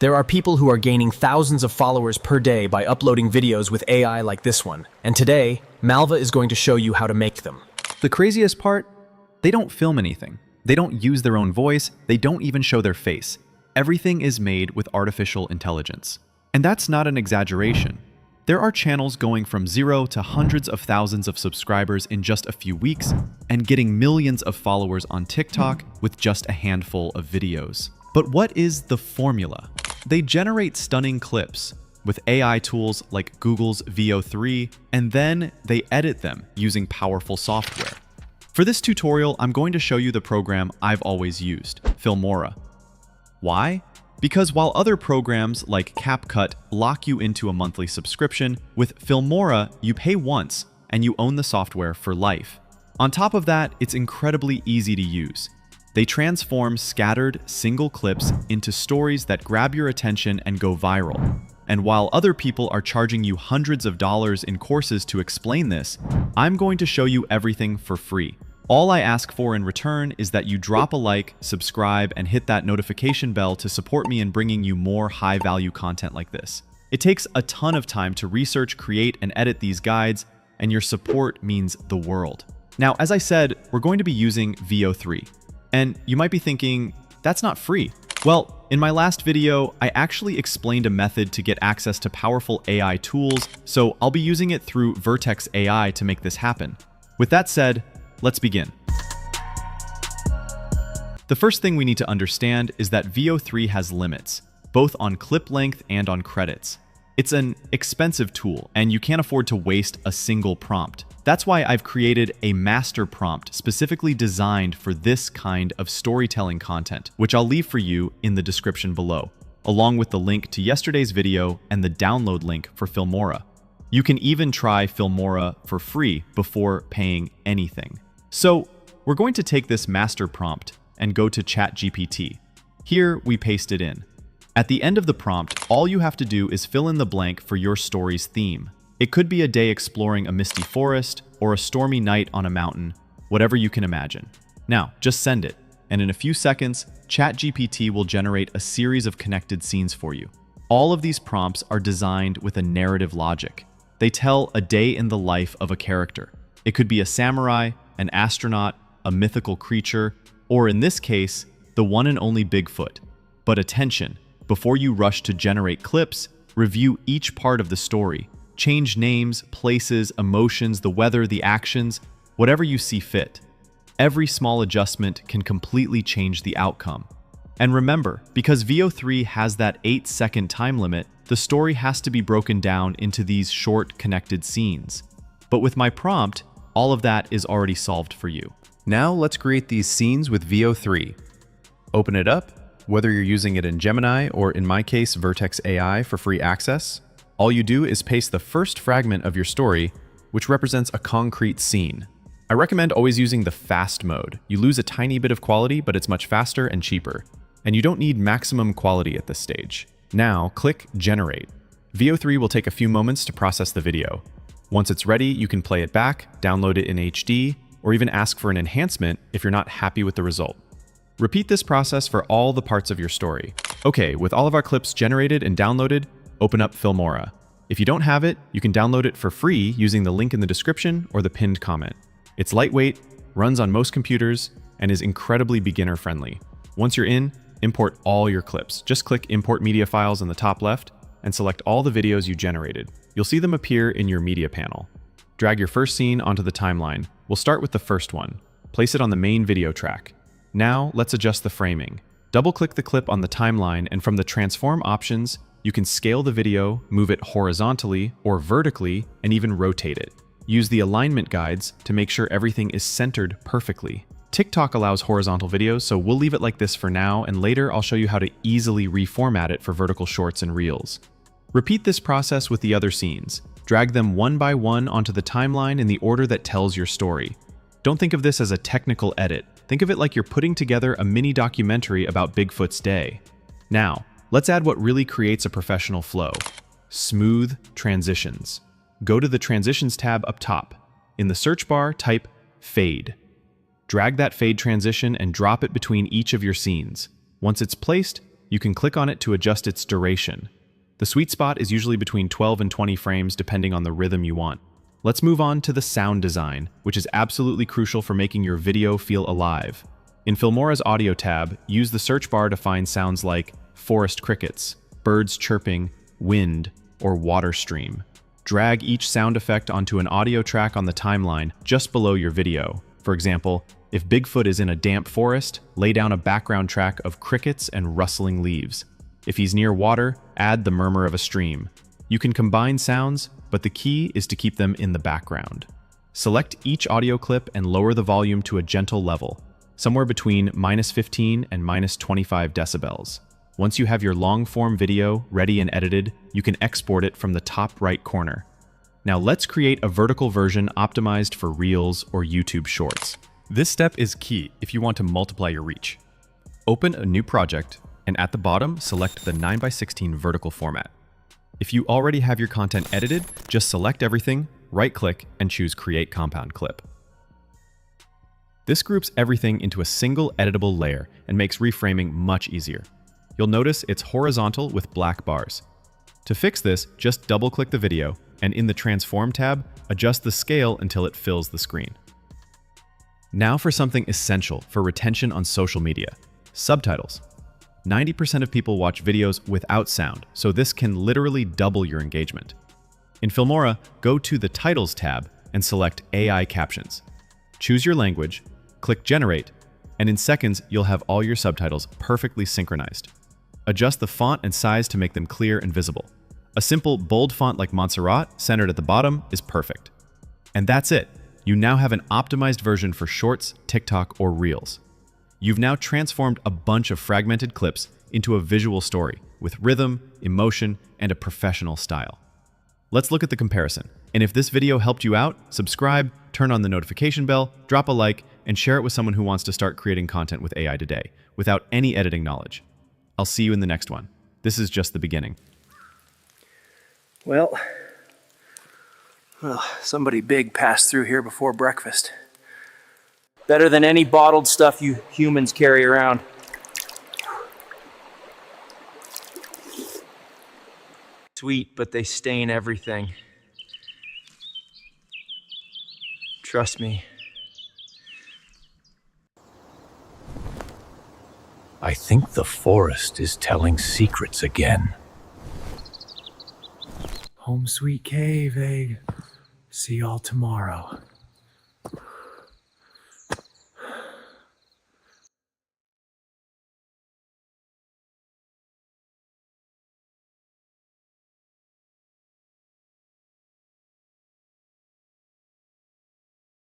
There are people who are gaining thousands of followers per day by uploading videos with AI like this one, and today, Malva is going to show you how to make them. The craziest part? They don't film anything. They don't use their own voice. They don't even show their face. Everything is made with artificial intelligence. And that's not an exaggeration. There are channels going from 0 to hundreds of thousands of subscribers in just a few weeks and getting millions of followers on TikTok with just a handful of videos. But what is the formula? They generate stunning clips with AI tools like Google's VO3, and then they edit them using powerful software. For this tutorial, I'm going to show you the program I've always used, Filmora. Why? Because while other programs like CapCut lock you into a monthly subscription, with Filmora, you pay once and you own the software for life. On top of that, it's incredibly easy to use. They transform scattered, single clips into stories that grab your attention and go viral. And while other people are charging you hundreds of dollars in courses to explain this, I'm going to show you everything for free. All I ask for in return is that you drop a like, subscribe, and hit that notification bell to support me in bringing you more high-value content like this. It takes a ton of time to research, create, and edit these guides, and your support means the world. Now, as I said, we're going to be using VO3. And you might be thinking, that's not free. Well, in my last video, I actually explained a method to get access to powerful AI tools, so I'll be using it through Vertex AI to make this happen. With that said, let's begin. The first thing we need to understand is that VO3 has limits, both on clip length and on credits. It's an expensive tool, and you can't afford to waste a single prompt. That's why I've created a master prompt specifically designed for this kind of storytelling content, which I'll leave for you in the description below, along with the link to yesterday's video and the download link for Filmora. You can even try Filmora for free before paying anything. So we're going to take this master prompt and go to ChatGPT. Here we paste it in. At the end of the prompt, all you have to do is fill in the blank for your story's theme. It could be a day exploring a misty forest or a stormy night on a mountain, whatever you can imagine. Now, just send it, and in a few seconds, ChatGPT will generate a series of connected scenes for you. All of these prompts are designed with a narrative logic. They tell a day in the life of a character. It could be a samurai, an astronaut, a mythical creature, or in this case, the one and only Bigfoot. But attention, before you rush to generate clips, review each part of the story. Change names, places, emotions, the weather, the actions, whatever you see fit. Every small adjustment can completely change the outcome. And remember, because VO3 has that 8-second time limit, the story has to be broken down into these short, connected scenes. But with my prompt, all of that is already solved for you. Now let's create these scenes with VO3. Open it up, whether you're using it in Gemini or in my case, Vertex AI for free access. All you do is paste the first fragment of your story, which represents a concrete scene. I recommend always using the fast mode. You lose a tiny bit of quality, but it's much faster and cheaper. And you don't need maximum quality at this stage. Now, click Generate. VO3 will take a few moments to process the video. Once it's ready, you can play it back, download it in HD, or even ask for an enhancement if you're not happy with the result. Repeat this process for all the parts of your story. Okay, with all of our clips generated and downloaded, open up Filmora. If you don't have it, you can download it for free using the link in the description or the pinned comment. It's lightweight, runs on most computers, and is incredibly beginner-friendly. Once you're in, import all your clips. Just click Import Media Files in the top left and select all the videos you generated. You'll see them appear in your media panel. Drag your first scene onto the timeline. We'll start with the first one. Place it on the main video track. Now, let's adjust the framing. Double-click the clip on the timeline, and from the transform options, you can scale the video, move it horizontally or vertically, and even rotate it. Use the alignment guides to make sure everything is centered perfectly. TikTok allows horizontal videos, so we'll leave it like this for now, and later I'll show you how to easily reformat it for vertical shorts and reels. Repeat this process with the other scenes. Drag them one by one onto the timeline in the order that tells your story. Don't think of this as a technical edit. Think of it like you're putting together a mini documentary about Bigfoot's day. Now, let's add what really creates a professional flow. Smooth transitions. Go to the Transitions tab up top. In the search bar, type Fade. Drag that fade transition and drop it between each of your scenes. Once it's placed, you can click on it to adjust its duration. The sweet spot is usually between 12 and 20 frames depending on the rhythm you want. Let's move on to the sound design, which is absolutely crucial for making your video feel alive. In Filmora's audio tab, use the search bar to find sounds like forest crickets, birds chirping, wind, or water stream. Drag each sound effect onto an audio track on the timeline just below your video. For example, if Bigfoot is in a damp forest, lay down a background track of crickets and rustling leaves. If he's near water, add the murmur of a stream. You can combine sounds, but the key is to keep them in the background. Select each audio clip and lower the volume to a gentle level, somewhere between -15 and -25 decibels. Once you have your long-form video ready and edited, you can export it from the top right corner. Now let's create a vertical version optimized for Reels or YouTube Shorts. This step is key if you want to multiply your reach. Open a new project, and at the bottom, select the 9:16 vertical format. If you already have your content edited, just select everything, right-click, and choose Create Compound Clip. This groups everything into a single editable layer and makes reframing much easier. You'll notice it's horizontal with black bars. To fix this, just double-click the video, and in the Transform tab, adjust the scale until it fills the screen. Now for something essential for retention on social media: subtitles. 90% of people watch videos without sound, so this can literally double your engagement. In Filmora, go to the Titles tab and select AI Captions. Choose your language, click Generate, and in seconds, you'll have all your subtitles perfectly synchronized. Adjust the font and size to make them clear and visible. A simple, bold font like Montserrat, centered at the bottom, is perfect. And that's it. You now have an optimized version for Shorts, TikTok, or Reels. You've now transformed a bunch of fragmented clips into a visual story with rhythm, emotion, and a professional style. Let's look at the comparison. And if this video helped you out, subscribe, turn on the notification bell, drop a like, and share it with someone who wants to start creating content with AI today, without any editing knowledge. I'll see you in the next one. This is just the beginning. Well, somebody big passed through here before breakfast. Better than any bottled stuff you humans carry around. Sweet, but they stain everything. Trust me. I think the forest is telling secrets again. Home sweet cave, egg. See y'all tomorrow.